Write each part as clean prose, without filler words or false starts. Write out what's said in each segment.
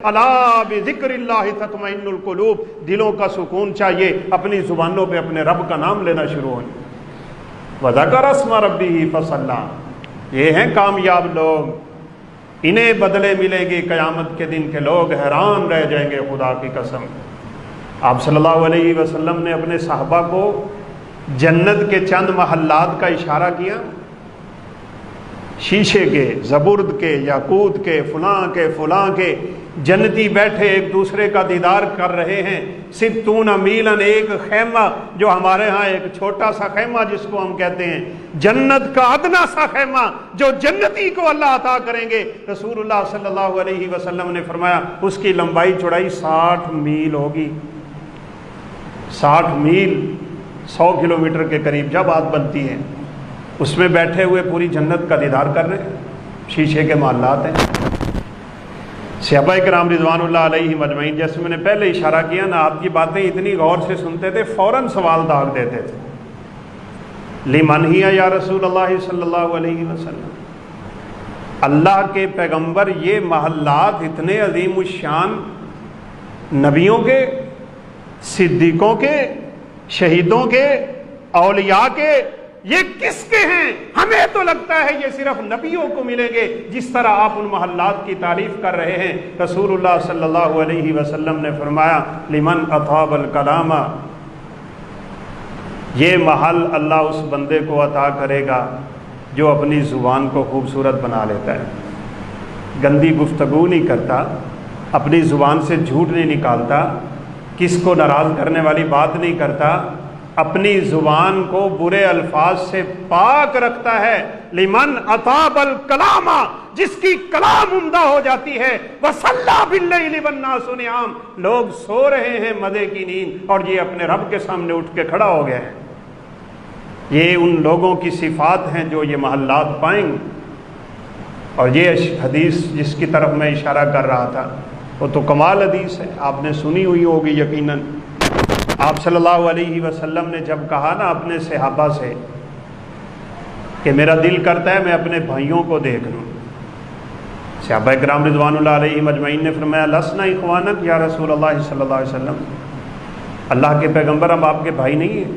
الا بذکر اللہ تطمئن القلوب، دلوں کا سکون چاہیے، اپنی زبانوں پہ اپنے رب کا نام لینا شروع ہو۔ وذکر اسم ربہ فصلی، یہ ہیں کامیاب لوگ، انہیں بدلے ملے گی قیامت کے دن کے لوگ حیران رہ جائیں گے خدا کی قسم۔ آپ صلی اللہ علیہ وسلم نے اپنے صحابہ کو جنت کے چند محلات کا اشارہ کیا، شیشے کے، زبرد کے، یاقوت کے، فلاں کے جنتی بیٹھے ایک دوسرے کا دیدار کر رہے ہیں، 60 میلاً، ایک خیمہ جو ہمارے ہاں ایک چھوٹا سا خیمہ جس کو ہم کہتے ہیں، جنت کا ادنا سا خیمہ جو جنتی کو اللہ عطا کریں گے، رسول اللہ صلی اللہ علیہ وسلم نے فرمایا اس کی لمبائی چوڑائی 60 میل ہوگی، 60 میل 100 کلومیٹر کے قریب جب بات بنتی ہے، اس میں بیٹھے ہوئے پوری جنت کا دیدار کر رہے ہیں، شیشے کے محلات ہیں۔ صحابہ کرام رضوان اللہ علیہ مجمعین، جیسے میں نے پہلے اشارہ کیا نا، آپ کی باتیں اتنی غور سے سنتے تھے فوراً سوال داغ دیتے تھے، لمن ہی یا رسول اللہ صلی اللہ علیہ وسلم، اللہ کے پیغمبر یہ محلات اتنے عظیم الشان نبیوں کے، صدیقوں کے، شہیدوں کے، اولیاء کے، یہ کس کے ہیں؟ ہمیں تو لگتا ہے یہ صرف نبیوں کو ملیں گے، جس طرح آپ ان محلات کی تعریف کر رہے ہیں۔ رسول اللہ صلی اللہ علیہ وسلم نے فرمایا لمن اطاب الکلام، یہ محل اللہ اس بندے کو عطا کرے گا جو اپنی زبان کو خوبصورت بنا لیتا ہے، گندی گفتگو نہیں کرتا، اپنی زبان سے جھوٹ نہیں نکالتا، کس کو ناراض کرنے والی بات نہیں کرتا، اپنی زبان کو برے الفاظ سے پاک رکھتا ہے۔ لمن اطاب الکلام، جس کی کلام عمدہ ہو جاتی ہے، وصلی باللیل والناس نیام، لوگ سو رہے ہیں مزے کی نیند اور یہ اپنے رب کے سامنے اٹھ کے کھڑا ہو گیا ہے۔ یہ ان لوگوں کی صفات ہیں جو یہ محلات پائیں گے۔ اور یہ حدیث جس کی طرف میں اشارہ کر رہا تھا وہ تو کمال حدیث ہے، آپ نے سنی ہوئی ہوگی یقیناً۔ آپ صلی اللہ علیہ وسلم نے جب کہا نا اپنے صحابہ سے کہ میرا دل کرتا ہے میں اپنے بھائیوں کو دیکھ لوں، صحابہ کرام رضوان اللہ علیہ مجمعین نے فرمایا لسنا اخوانک یا رسول اللہ صلی اللہ علیہ وسلم، اللہ کے پیغمبر ہم آپ کے بھائی نہیں ہیں؟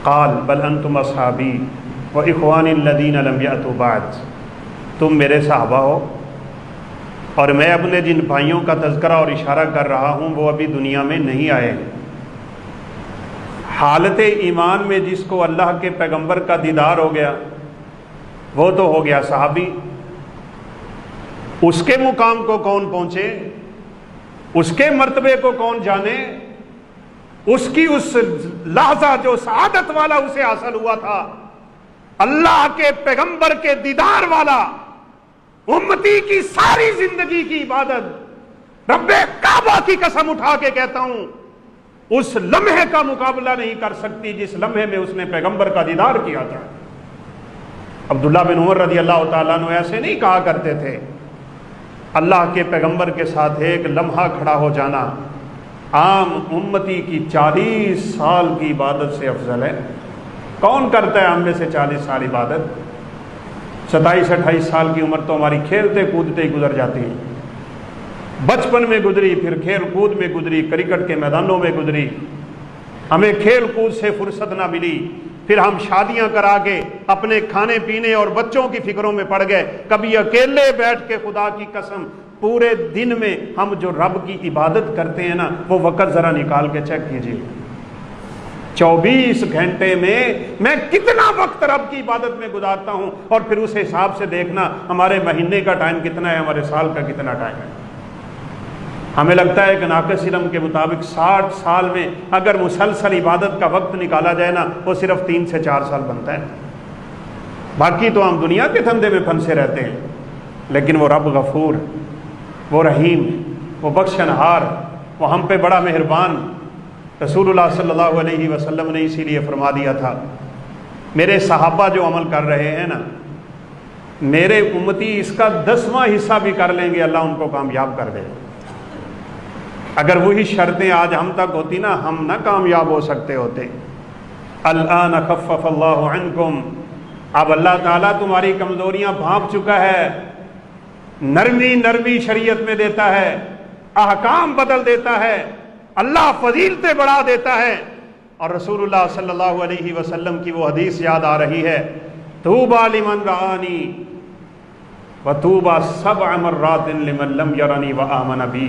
قال بل انتم اصحابی و اخوانی الذین لم یأتوا بعد، تم میرے صحابہ ہو اور میں اپنے جن بھائیوں کا تذکرہ اور اشارہ کر رہا ہوں وہ ابھی دنیا میں نہیں آئے۔ حالت ایمان میں جس کو اللہ کے پیغمبر کا دیدار ہو گیا وہ تو ہو گیا صحابی، اس کے مقام کو کون پہنچے، اس کے مرتبے کو کون جانے، اس کی اس لحظہ جو سعادت والا اسے حاصل ہوا تھا، اللہ کے پیغمبر کے دیدار والا، امتی کی ساری زندگی کی عبادت، رب کعبہ کی قسم اٹھا کے کہتا ہوں اس لمحے کا مقابلہ نہیں کر سکتی جس لمحے میں اس نے پیغمبر کا دیدار کیا تھا۔ عبداللہ بن عمر رضی اللہ تعالیٰ عنہ ایسے نہیں کہا کرتے تھے، اللہ کے پیغمبر کے ساتھ ایک لمحہ کھڑا ہو جانا عام امتی کی 40 سال کی عبادت سے افضل ہے۔ کون کرتا ہے ہم میں سے 40 سال عبادت؟ 27-28 سال کی عمر تو ہماری کھیلتے کودتے ہی گزر جاتی ہے، بچپن میں گزری، پھر کھیل کود میں گزری، کرکٹ کے میدانوں میں گزری، ہمیں کھیل کود سے فرصت نہ ملی، پھر ہم شادیاں کرا کے اپنے کھانے پینے اور بچوں کی فکروں میں پڑ گئے، کبھی اکیلے بیٹھ کے خدا کی قسم پورے دن میں ہم جو رب کی عبادت کرتے ہیں نا وہ وقت ذرا نکال کے چیک کیجیے، 24 گھنٹے میں کتنا وقت رب کی عبادت میں گزارتا ہوں، اور پھر اس حساب سے دیکھنا ہمارے مہینے کا ٹائم کتنا ہے، ہمارے سال کا کتنا ٹائم ہے۔ ہمیں لگتا ہے کہ ناقص علم کے مطابق 60 سال میں اگر مسلسل عبادت کا وقت نکالا جائے نا وہ صرف 3 سے 4 سال بنتا ہے، باقی تو ہم دنیا کے دھندے میں پھنسے رہتے ہیں۔ لیکن وہ رب غفور، وہ رحیم، وہ بخشنہار، وہ ہم پہ بڑا مہربان۔ رسول اللہ صلی اللہ علیہ وسلم نے اسی لیے فرما دیا تھا میرے صحابہ جو عمل کر رہے ہیں نا، میرے امتی اس کا 10واں حصہ بھی کر لیں گے اللہ ان کو کامیاب کر دے۔ اگر وہی شرطیں آج ہم تک ہوتی نا ہم نہ کامیاب ہو سکتے ہوتے۔ الآن خفف اللہ عنکم، اب اللہ تعالیٰ تمہاری کمزوریاں بھانپ چکا ہے، نرمی نرمی شریعت میں دیتا ہے، احکام بدل دیتا ہے، اللہ فضیلتیں بڑھا دیتا ہے۔ اور رسول اللہ صلی اللہ علیہ وسلم کی وہ حدیث یاد آ رہی ہے، طوبیٰ لمن رآنی وطوبیٰ 7 مرات لمن لم یرنی وآمن بی۔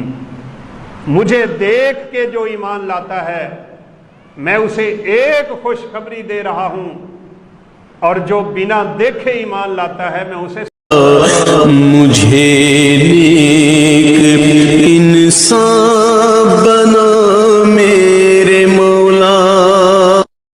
مجھے دیکھ کے جو ایمان لاتا ہے میں اسے ایک خوشخبری دے رہا ہوں، اور جو بنا دیکھے ایمان لاتا ہے میں اسے مجھے نیک انسان